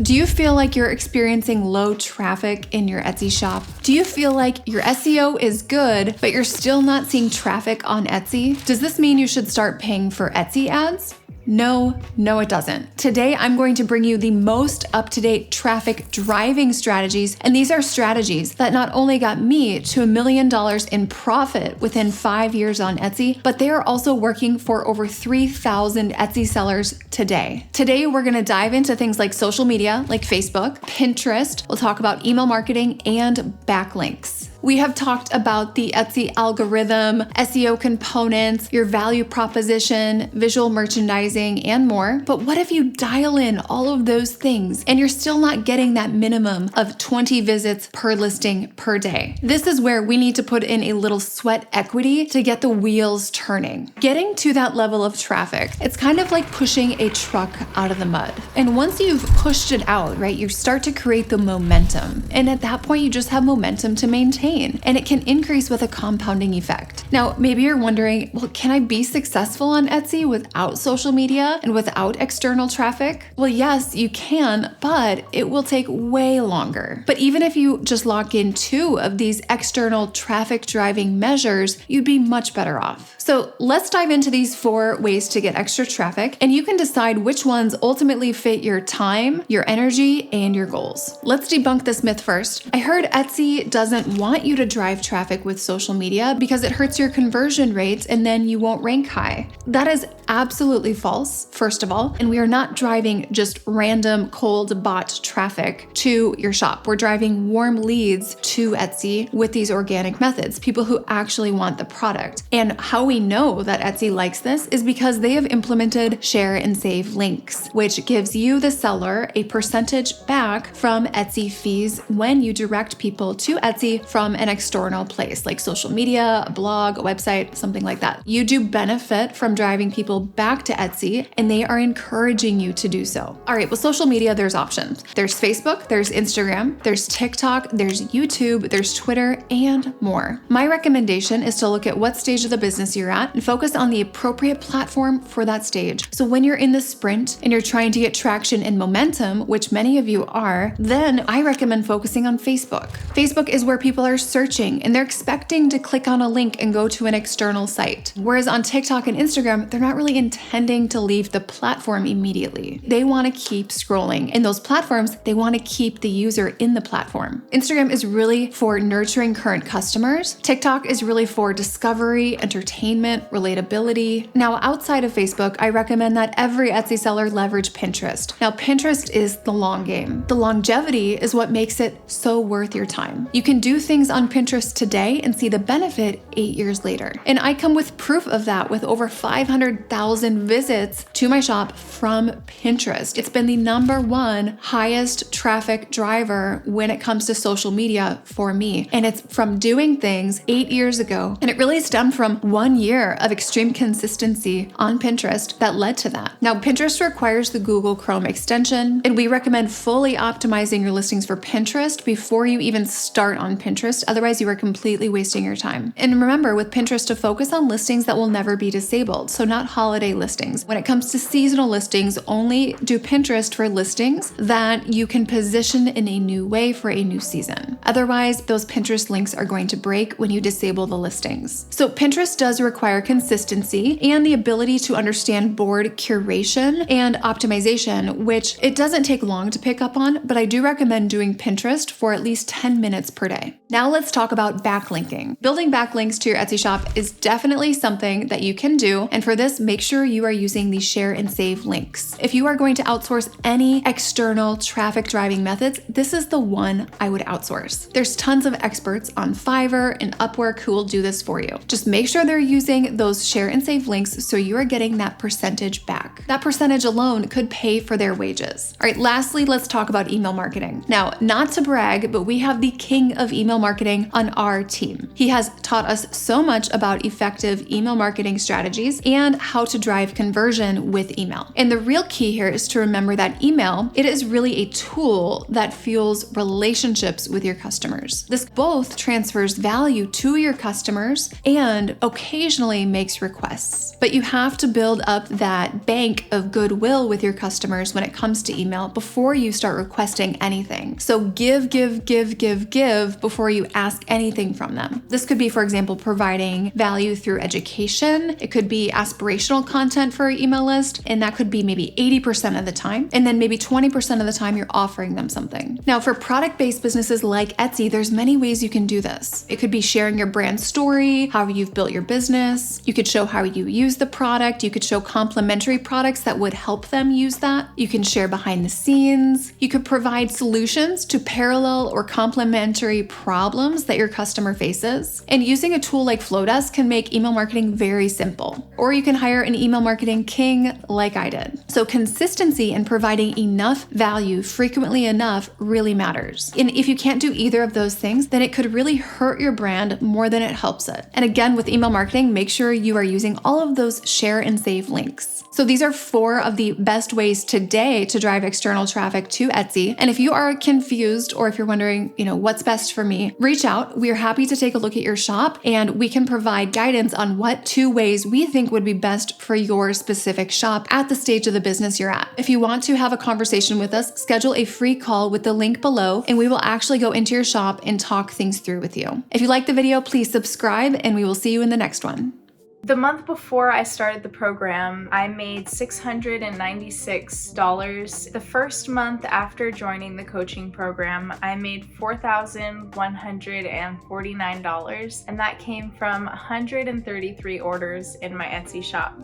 Do you feel like you're experiencing low traffic in your Etsy shop? Do you feel like your SEO is good, but you're still not seeing traffic on Etsy? Does this mean you should start paying for Etsy ads? No, it doesn't. Today, I'm going to bring you the most up-to-date traffic driving strategies, and these are strategies that not only got me to $1 million in profit within 5 years on Etsy, but they are also working for over 3,000 Etsy sellers today. Today, we're gonna dive into things like social media, like Facebook, Pinterest. We'll talk about email marketing and backlinks. We have talked about the Etsy algorithm, SEO components, your value proposition, visual merchandising, and more. But what if you dial in all of those things and you're still not getting that minimum of 20 visits per listing per day? This is where we need to put in a little sweat equity to get the wheels turning. Getting to that level of traffic, it's kind of like pushing a truck out of the mud. And once you've pushed it out, right, you start to create the momentum. And at that point, you just have momentum to maintain. And it can increase with a compounding effect. Now, maybe you're wondering, well, can I be successful on Etsy without social media and without external traffic? Well, yes, you can, but it will take way longer. But even if you just lock in 2 of these external traffic driving measures, you'd be much better off. So let's dive into these 4 ways to get extra traffic, and you can decide which ones ultimately fit your time, your energy, and your goals. Let's debunk this myth first. I heard Etsy doesn't want you to drive traffic with social media because it hurts your conversion rates and then you won't rank high. That is absolutely false, first of all, and we are not driving just random cold bot traffic to your shop. We're driving warm leads to Etsy with these organic methods, people who actually want the product. And how we know that Etsy likes this is because they have implemented share and save links, which gives you, the seller, a percentage back from Etsy fees when you direct people to Etsy from an external place like social media, a blog, a website, something like that. You do benefit from driving people back to Etsy, and they are encouraging you to do so. All right, with social media, there's options. There's Facebook, there's Instagram, there's TikTok, there's YouTube, there's Twitter, and more. My recommendation is to look at what stage of the business you're at and focus on the appropriate platform for that stage. So when you're in the sprint and you're trying to get traction and momentum, which many of you are, then I recommend focusing on Facebook. Facebook is where people are searching and they're expecting to click on a link and go to an external site. Whereas on TikTok and Instagram, they're not really intending to leave the platform immediately. They want to keep scrolling. In those platforms, they want to keep the user in the platform. Instagram is really for nurturing current customers. TikTok is really for discovery, entertainment, relatability. Now, outside of Facebook, I recommend that every Etsy seller leverage Pinterest. Now, Pinterest is the long game. The longevity is what makes it so worth your time. You can do things on Pinterest today and see the benefit 8 years later. And I come with proof of that with over 500,000 visits to my shop from Pinterest. It's been the #1 highest traffic driver when it comes to social media for me. And it's from doing things 8 years ago. And it really stemmed from 1 year of extreme consistency on Pinterest that led to that. Now, Pinterest requires the Google Chrome extension, and we recommend fully optimizing your listings for Pinterest before you even start on Pinterest. Otherwise, you are completely wasting your time. And remember, with Pinterest, to focus on listings that will never be disabled, so not holiday listings. When it comes to seasonal listings, only do Pinterest for listings that you can position in a new way for a new season. Otherwise, those Pinterest links are going to break when you disable the listings. So Pinterest does require consistency and the ability to understand board curation and optimization, which it doesn't take long to pick up on, but I do recommend doing Pinterest for at least 10 minutes per day. Now let's talk about backlinking. Building backlinks to your Etsy shop is definitely something that you can do, and for this, make sure you are using these share and save links. If you are going to outsource any external traffic driving methods, this is the one I would outsource. There's tons of experts on Fiverr and Upwork who will do this for you. Just make sure they're using those share and save links so you are getting that percentage back. That percentage alone could pay for their wages. All right, lastly, let's talk about email marketing. Now, not to brag, but we have the king of email marketing marketing on our team. He has taught us so much about effective email marketing strategies and how to drive conversion with email. And the real key here is to remember that email, it is really a tool that fuels relationships with your customers. This both transfers value to your customers and occasionally makes requests. But you have to build up that bank of goodwill with your customers when it comes to email before you start requesting anything. So give before you ask anything from them. This could be, for example, providing value through education. It could be aspirational content for your email list, and that could be maybe 80% of the time. And then maybe 20% of the time you're offering them something. Now, for product-based businesses like Etsy, there's many ways you can do this. It could be sharing your brand story, how you've built your business. You could show how you use the product. You could show complementary products that would help them use that. You can share behind the scenes. You could provide solutions to parallel or complementary problems that your customer faces. And using a tool like Flowdesk can make email marketing very simple. Or you can hire an email marketing king like I did. So consistency in providing enough value frequently enough really matters. And if you can't do either of those things, then it could really hurt your brand more than it helps it. And again, with email marketing, make sure you are using all of those share and save links. So these are 4 of the best ways today to drive external traffic to Etsy. And if you are confused or if you're wondering, what's best for me, reach out. We are happy to take a look at your shop and we can provide guidance on what 2 ways we think would be best for your specific shop at the stage of the business you're at. If you want to have a conversation with us, schedule a free call with the link below and we will actually go into your shop and talk things through with you. If you like the video, please subscribe and we will see you in the next one. The month before I started the program, I made $696. The first month after joining the coaching program, I made $4,149, and that came from 133 orders in my Etsy shop.